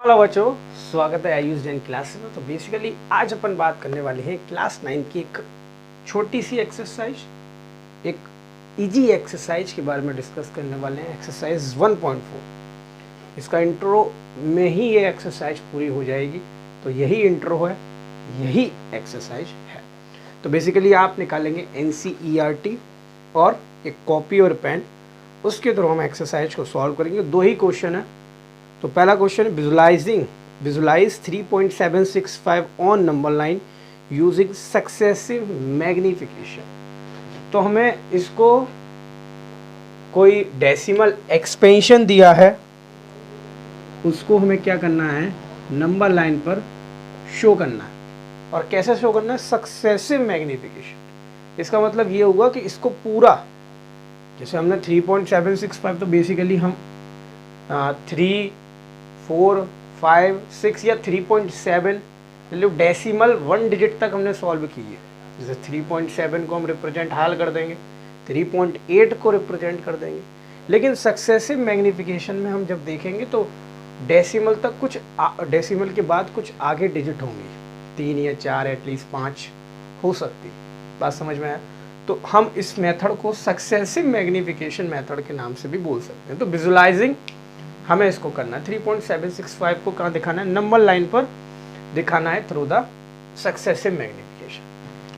Hello बच्चों, स्वागत है आयुष जैन क्लास में। तो बेसिकली आज अपन बात करने वाले हैं क्लास 9 की एक छोटी सी एक्सरसाइज, एक इजी एक्सरसाइज के बारे में डिस्कस करने वाले हैं। एक्सरसाइज 1.4। इसका इंट्रो में ही ये एक्सरसाइज पूरी हो जाएगी। तो यही इंट्रो है, यही एक्सरसाइज है। तो बेसिकली आप निकालेंगे NCERT और एक कॉपी और पेन, उसके थ्रू हम एक्सरसाइज को सॉल्व करेंगे। दो ही क्वेश्चन है। तो पहला क्वेश्चन है visualise 3.765 on number line using successive magnification. तो हमें इसको कोई डेसिमल एक्सपेंशन दिया है, उसको हमें क्या करना है, नंबर लाइन पर शो करना है। और कैसे शो करना है, सक्सेसिव मैग्निफिकेशन। इसका मतलब ये हुआ कि इसको पूरा, जैसे हमने 3.765, तो बेसिकली हम 3, 4, 5, 6 या 3.7 मतलब डेसिमल 1 डिजिट तक हमने सॉल्व की है। जैसे 3.7 को हम रिप्रेजेंट हाल कर देंगे, 3.8 को रिप्रेजेंट कर देंगे। लेकिन सक्सेसिव मैग्निफिकेशन में हम जब देखेंगे तो डेसिमल तक कुछ डेसिमल के बाद कुछ आगे डिजिट होंगी, 3 या 4, एटलीस्ट 5 हो सकती। बात समझ में आया? तो हम इस मेथड को सक्सेसिव मैग्निफिकेशन मेथड के नाम से भी बोल सकते हैं। तो विजुलाइजिंग हमें इसको करना है। 3.765 को कहाँ दिखाना है, नंबर लाइन पर दिखाना है थ्रू द सक्सेसिव मैग्निफिकेशन।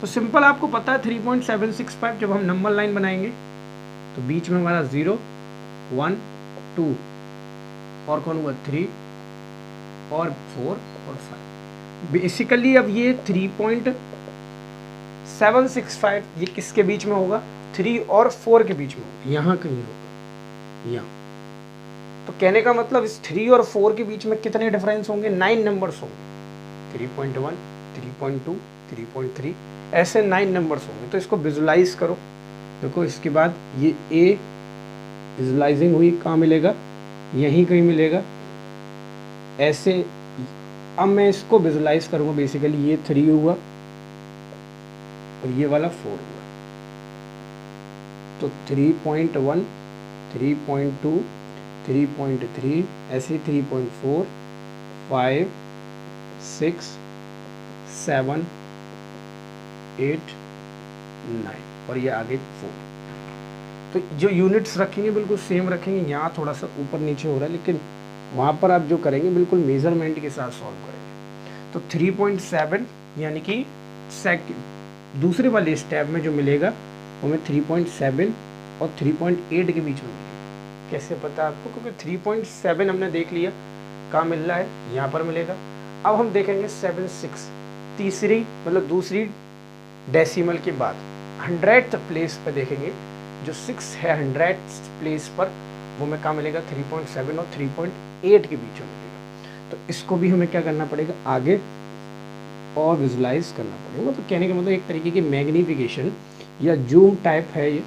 तो सिंपल आपको पता है 3.765 जब हम नंबर लाइन बनाएंगे तो बीच में हमारा 0, 1, 2 और कौन हुआ 3 और 4 और 5। बेसिकली अब ये 3.765 ये किसके बीच में होगा, 3 और 4 के बीच में होगा, यहाँ कहीं होगा, यहाँ। तो कहने का मतलब इस 3 और 4 के बीच में कितने डिफरेंस होंगे, 9 नंबर्स होंगे। 3.1, 3.2, 3.3 ऐसे 9 नंबर्स होंगे। तो इसको विजुलाइज करो। देखो इसके बाद ये A विजुलाइजिंग हुई, कहाँ मिलेगा, यहीं कहीं मिलेगा ऐसे। अब मैं इसको विजुलाइज करूँगा। बेसिकली ये 3 हुआ और ये वाला 4 हुआ। तो 3.1, 3.2, 3.3 ऐसे 3.4, 5, 6, 7, 8, 9 और ये आगे 4। तो जो यूनिट्स रखेंगे बिल्कुल सेम रखेंगे। यहाँ थोड़ा सा ऊपर नीचे हो रहा है, लेकिन वहाँ पर आप जो करेंगे बिल्कुल मेजरमेंट के साथ सॉल्व करेंगे। तो 3.7 यानी कि दूसरे वाले स्टेप में जो मिलेगा वो हमें 3.7 और 3.8 के बीच में मिलेगा। कैसे पता आपको, क्योंकि 3.7 हमने देख लिया कहाँ मिल रहा है, यहाँ पर मिलेगा। अब हम देखेंगे 7, 6 तीसरी मतलब दूसरी डेसिमल के बाद 100th प्लेस पर देखेंगे। जो 6 है 100th प्लेस पर, वो हमें कहाँ मिलेगा, 3.7 और 3.8 के बीच में मिलेगा। तो इसको भी हमें क्या करना पड़ेगा, आगे और विजुलाइज करना पड़ेगा। तो कहने का मतलब एक तरीके की मैग्निफिकेशन या जूम टाइप है ये,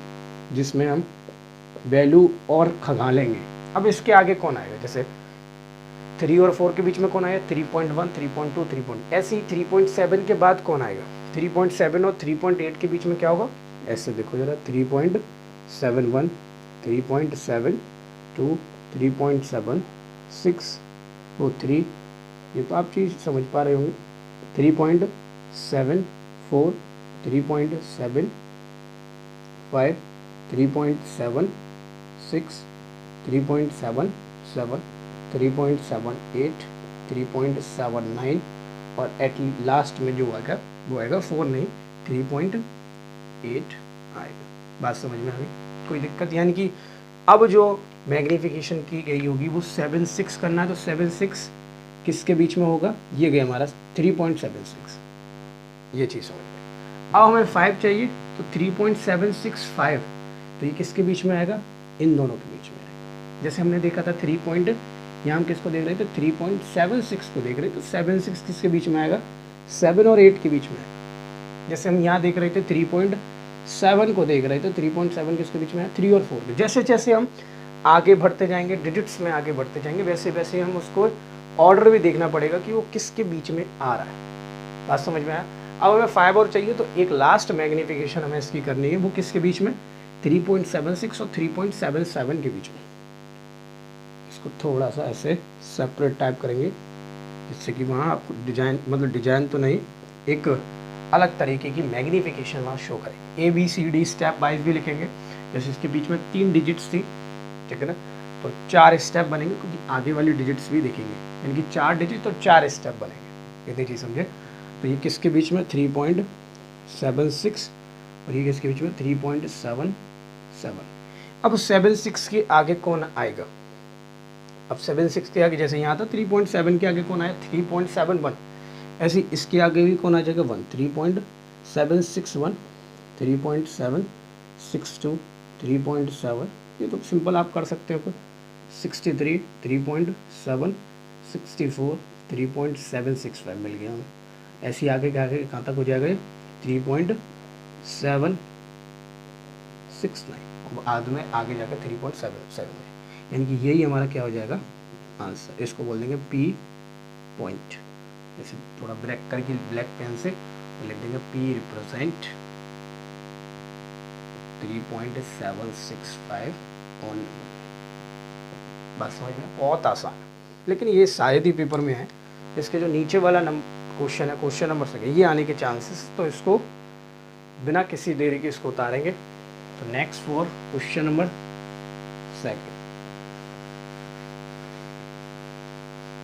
जिसमें हम वैल्यू और खंगालेंगे। अब इसके आगे कौन आएगा, जैसे 3 और 4 के बीच में कौन आएगा, 3.1, 3.2, 3. ऐसे ही 3.7 के बाद कौन आएगा, 3.7 और 3.8 के बीच में क्या होगा, ऐसे देखो जरा, 3.71, 3.72, 3.76 वो 3, ये तो आप चीज़ समझ पा रहे होंगे। 3.74, 3.75, 3.76, 3.77, 3.78, 3.79 और एट लास्ट में जो आएगा वो आएगा 4 नहीं 3.8 आएगा। बात समझ में आ गई, कोई दिक्कत? यानी कि अब जो मैग्निफिकेशन की गई होगी वो 7, 6 करना है। तो 7, 6 किसके बीच में होगा, ये गया हमारा 3.76, ये चीज़ समझ में। अब हमें 5 चाहिए, तो 3.765, तो ये किसके बीच में आएगा, इन दोनों के बीच में आएगा। जैसे हमने देखा था 3. यहाँ हम किसको देख रहे थे, 3.76 को देख रहे थे। तो 7, 6 किसके बीच में आएगा, 7 और 8 के बीच में आएगा। जैसे हम यहाँ देख रहे थे 3.7 को देख रहे थे, 3.7 किसके बीच में है, 3 और 4 के। जैसे जैसे हम आगे बढ़ते जाएंगे, डिजिट्स में आगे बढ़ते जाएंगे, वैसे वैसे हम उसको ऑर्डर भी देखना पड़ेगा कि वो किसके बीच में आ रहा है। बात समझ में आया? अब हमें 5 और चाहिए, तो एक लास्ट मैग्निफिकेशन हमें इसकी करनी है, वो किसके बीच में, 3.76 और 3.77 के बीच में। इसको थोड़ा सा ऐसे सेपरेट टाइप करेंगे जिससे कि वहाँ आपको डिजाइन, मतलब डिजाइन तो नहीं, एक अलग तरीके की मैग्नीफिकेशन वहाँ शो करेगी। ABCD स्टेप वाइज भी लिखेंगे, जैसे इसके बीच में 3 डिजिट्स थी, ठीक है ना, तो 4 स्टेप बनेंगे, क्योंकि आगे वाली डिजिट्स भी देखेंगे, यानी कि 4 डिजिट तो 4 स्टेप बनेंगे। इतनी चीज़ समझे। तो ये किसके बीच में 3.76 और ये किसके बीच में 3.77। अब 76 के आगे कौन आएगा? अब 76 के आगे जैसे यहाँ था 3.7 के आगे कौन आया? 3.71। ऐसे इसके आगे भी कौन आ जाएगा? 1। 3.761, 3.762, 3.7, ये तो सिंपल आप कर सकते हो। 63, 3.7, 64, 3.765 मिल गया हमें। ऐसे आगे के आगे कहाँ तक हो जाएगा? 3.769। अब बाद में आगे जाकर 3.77 में, यानी कि यही हमारा क्या हो जाएगा? आंसर। इसको बोल देंगे P पॉइंट। जैसे थोड़ा ब्लैक करके ब्लैक पेन से लिख देंगे P रिप्रेजेंट 3.765 ऑन। बस समझ में, बहुत आसान है, लेकिन ये शायद ही पेपर में है। इसके जो नीचे वाला क्वेश्चन है, क्वेश्चन नंबर 2, ये आने के चांसेस, तो इसको बिना किसी देरी के इसको उतारेंगे। तो नेक्स्ट फॉर क्वेश्चन नंबर 2,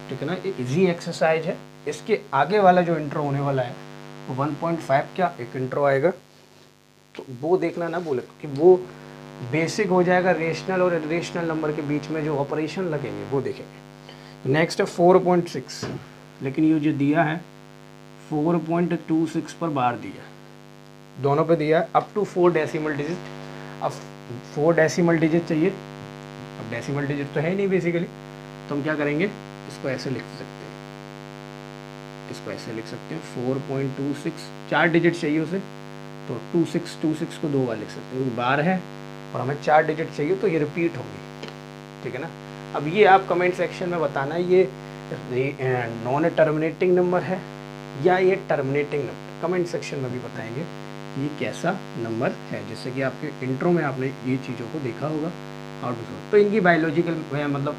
ठीक है ना, ये इजी एक्सरसाइज है। इसके आगे वाला जो इंट्रो होने वाला है वो 1.5 क्या एक इंट्रो आएगा, तो वो देखना ना बोले, क्योंकि वो बेसिक हो जाएगा। रेशनल और इरेशनल नंबर के बीच में जो ऑपरेशन लगेंगे वो देखेंगे। नेक्स्ट है 4.6, लेकिन ये जो दिया है 4.26 पर बार दिया, दोनों पे दिया है अप टू 4 डेसिमल डिजिट। अब 4 डेसिमल डिजिट चाहिए, अब डेसिमल डिजिट तो है नहीं बेसिकली, तो हम क्या करेंगे, इसको ऐसे लिख सकते हैं, इसको ऐसे लिख सकते हैं 4.26, 4 डिजिट चाहिए उसे, तो 26 को 2 बार लिख सकते हैं, बार है और हमें 4 डिजिट चाहिए, तो ये रिपीट होगी, ठीक है ना। अब ये आप कमेंट सेक्शन में बताना ये नॉन टर्मिनेटिंग नंबर है या ये टर्मिनेटिंग नंबर, कमेंट सेक्शन में भी बताएंगे कि ये कैसा नंबर है, जिससे कि आपके इंट्रो में आपने ये चीज़ों को देखा होगा हाउ टू सॉल्व। तो इनकी बायोलॉजिकल मतलब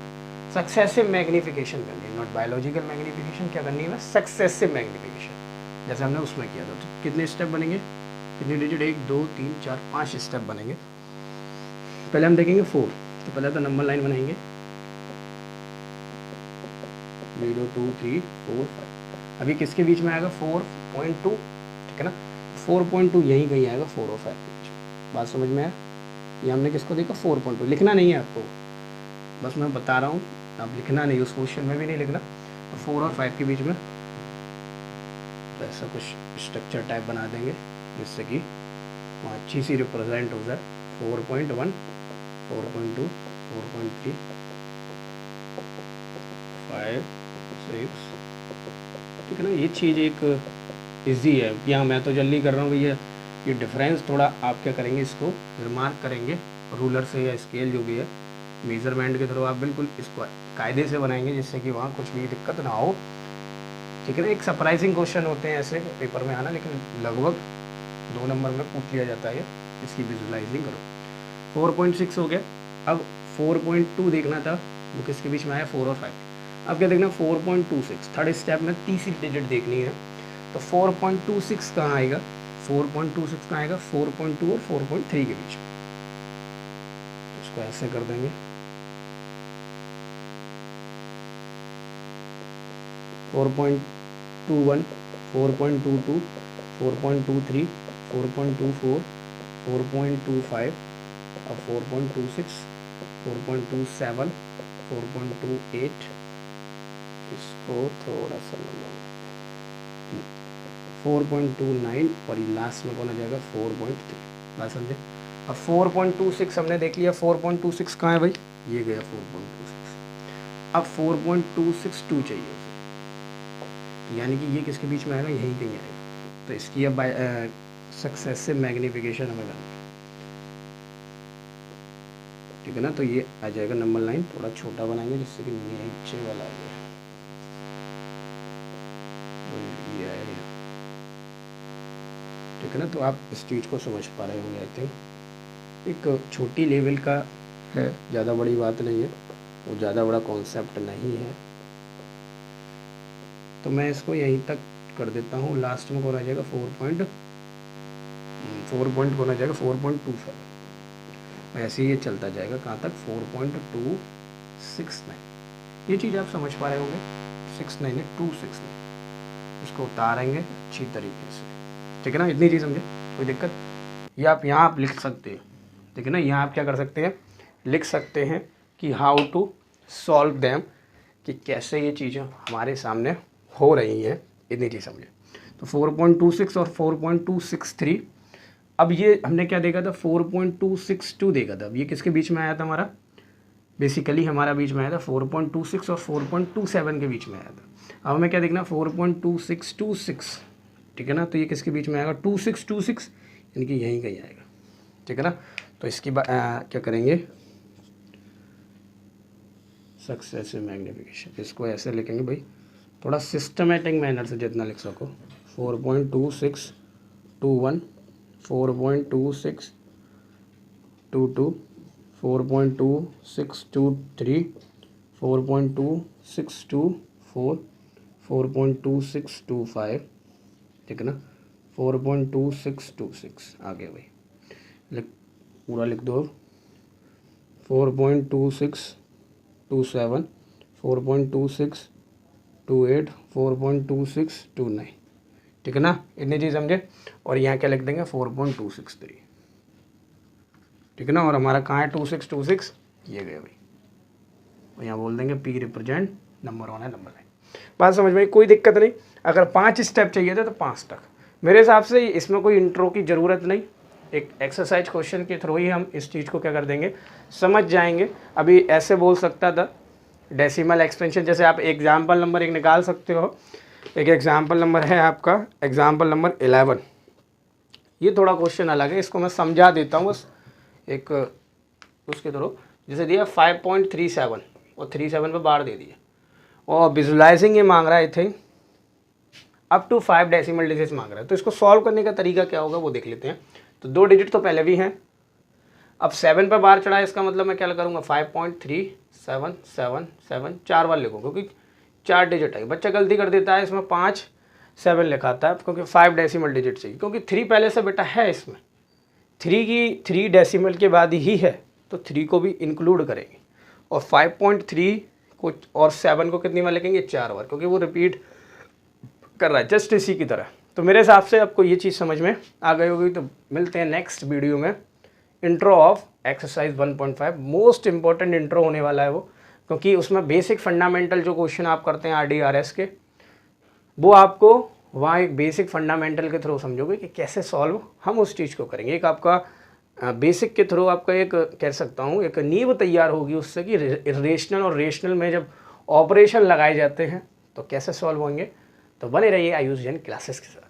सक्सेसिव मैग्नीफिकेशन करनी है, नॉट बायोलॉजिकल मैग्नीफिकेशन, क्या करनी है, सक्सेसिव मैग्नीफिकेशन, जैसे हमने उसमें किया था। तो कितने स्टेप बनेंगे, कितने डिजिट, 1 2 3 4 5 स्टेप बनेंगे। पहले हम देखेंगे 4, तो पहले तो नंबर लाइन बनाएंगे 0 2 3 4 5। अभी किसके बीच में आएगा? 4.2, ठीक है ना, 4.2 यहीं कहीं आएगा 4 और 5 के बीच। बात समझ में आया? ये हमने किसको देखा? 4.2। लिखना नहीं है आपको, बस मैं बता रहा हूँ, आप लिखना नहीं, उस क्वेश्चन में भी नहीं लिखना। तो 4 और 5 के बीच में तो ऐसा कुछ स्ट्रक्चर टाइप बना देंगे जिससे कि वहाँ अच्छी सी रिप्रेजेंट हो जाए। 4.1, 4.2, 4.3, 5 6, ठीक है ना। ये चीज़ एक इजी है, यहाँ मैं तो जल्दी कर रहा हूँ भैया। ये डिफरेंस थोड़ा आप क्या करेंगे, इसको रिमार्क करेंगे रूलर से या स्केल जो भी है, मेजरमेंट के थ्रू आप बिल्कुल इसको कायदे से बनाएंगे, जिससे कि वहाँ कुछ भी दिक्कत ना हो, ठीक है ना। एक सरप्राइजिंग क्वेश्चन होते हैं ऐसे पेपर में आना, लेकिन लगभग 2 नंबर में पूछ लिया जाता है, इसकी विजुलाइजिंग करो। 4.6 हो गया। अब 4.2 देखना था, वो किसके बीच में आया? 4 और 5। अब क्या देखना? 4.26, थर्ड स्टेप में तीसरी डिजिट देखनी है, तो 4.26 कहाँ आएगा? 4.26 कहाँ आएगा? 4.2 और 4.3 के बीच में। तो इसको ऐसे कर देंगे 4.21, 4.22, 4.23, 4.24, 4.25 और 4.26, 4.27, 4.28, इसको थोड़ा सा 4.29 और ये लास्ट में कौन आ जाएगा? 4.3। बात समझे? अब 4.26 हमने देख लिया, 4.26 कहाँ है भाई? ये गया 4.26। अब 4.262 चाहिए, यानी कि ये किसके बीच में आएगा? यहीं कहीं आएगा। तो इसकी अब सक्सेसिव मैग्नीफिकेशन हमें करनी है, ठीक है ना। तो ये आ जाएगा नंबर लाइन, थोड़ा छोटा बनाएंगे जिससे कि नीचे वाला आ जाए, तो ये आएगा, ठीक है ना। तो आप इस चीज़ को समझ पा रहे होंगे, आई थिंक। एक छोटी लेवल का है, ज़्यादा बड़ी बात नहीं है, वो ज़्यादा बड़ा कॉन्सेप्ट नहीं है। तो मैं इसको यहीं तक कर देता हूँ। लास्ट में कौन आ जाएगा 4.27, ऐसे ही ये चलता जाएगा कहाँ तक 4.269। ये चीज़ आप समझ पा रहे होंगे, 69269 इसको उतारेंगे अच्छी तरीके से, ठीक है ना। इतनी चीज़ समझे, कोई दिक्कत। ये आप यहाँ आप लिख सकते हैं, ठीक है ना। यहाँ आप क्या कर सकते हैं, लिख सकते हैं कि हाउ टू सॉल्व दैम, कि कैसे ये चीज़ें हमारे सामने हो रही हैं, इतनी चीज़ समझे। तो 4.26 और 4.263, अब ये हमने क्या देखा था 4.262 देखा था। अब ये किसके बीच में आया था हमारा, बेसिकली हमारा बीच में आया था 4.26 और 4.27 के बीच में आया था। अब हमें क्या देखना 4.2626, ठीक है ना। तो ये किसके बीच में आएगा 2626, यानी कि यहीं कहीं आएगा, ठीक है ना। तो इसकी क्या करेंगे सक्सेसिव मैग्निफिकेशन, इसको ऐसे लिखेंगे भाई, थोड़ा सिस्टमेटिक मैनर से जितना लिख सको। 4.2621, 4.2622, 4.2623, 4.2624, 4.2625, ठीक है ना। 4.2626 आगे भाई पूरा लिख दो। 4.2627, 4.2628, 4.2629, ठीक है ना। इतनी चीज़ समझे। और यहाँ क्या लिख देंगे 4.263, ठीक है ना। और हमारा कहाँ है 2626, ये गए भाई। और यहाँ बोल देंगे P रिप्रेजेंट नंबर 1 है, नंबर 9। बात समझ में, कोई दिक्कत नहीं। अगर 5 स्टेप चाहिए थे तो 5 तक, मेरे हिसाब से इसमें कोई इंट्रो की ज़रूरत नहीं। एक एक्सरसाइज क्वेश्चन के थ्रू ही हम इस चीज़ को क्या कर देंगे, समझ जाएंगे। अभी ऐसे बोल सकता था डेसिमल एक्सपेंशन, जैसे आप एग्जाम्पल नंबर एक निकाल सकते हो। एक एग्जाम्पल नंबर है आपका एग्जाम्पल नंबर 11। ये थोड़ा क्वेश्चन अलग है, इसको मैं समझा देता हूँ बस एक उसके थ्रू। जैसे दिया 5.37 और 37 पे बार दे दिया, और विजुलाइजिंग ये मांग रहा है I think up to 5 decimal digits मांग रहा है। तो इसको सॉल्व करने का तरीका क्या होगा वो देख लेते हैं। तो 2 डिजिट तो पहले भी हैं, अब 7 पे बार चढ़ा है, इसका मतलब मैं क्या करूँगा 5.3777, 4 बार लिखूँ क्योंकि 4 डिजिट है। बच्चा गलती कर देता है, इसमें 5 7 लिखाता है क्योंकि 5 डेसिमल डिजिट चाहिए, क्योंकि 3 पहले से बेटा है इसमें। 3 डेसिमल के बाद ही है, तो 3 को भी इंक्लूड करेंगे। और 5.3 को और 7 को कितनी बार लिखेंगे 4 बार, क्योंकि वो रिपीट कर रहा है जस्ट इसी की तरह। तो मेरे हिसाब से आपको ये चीज़ समझ में आ गई होगी। तो मिलते हैं नेक्स्ट वीडियो में। Intro of exercise 1.5 most important intro होने वाला है वो, क्योंकि उसमें बेसिक फंडामेंटल जो क्वेश्चन आप करते हैं RDRS के, वो आपको वहाँ एक बेसिक फंडामेंटल के थ्रू समझोगे कि कैसे सॉल्व हम उस चीज़ को करेंगे। एक आपका बेसिक के थ्रू आपका एक कह सकता हूँ एक नींव तैयार होगी उससे कि इरेशनल और रेशनल में जब ऑपरेशन लगाए जाते हैं तो कैसे सॉल्व होंगे। तो बने रहिए आयुष जैन क्लासेस के साथ।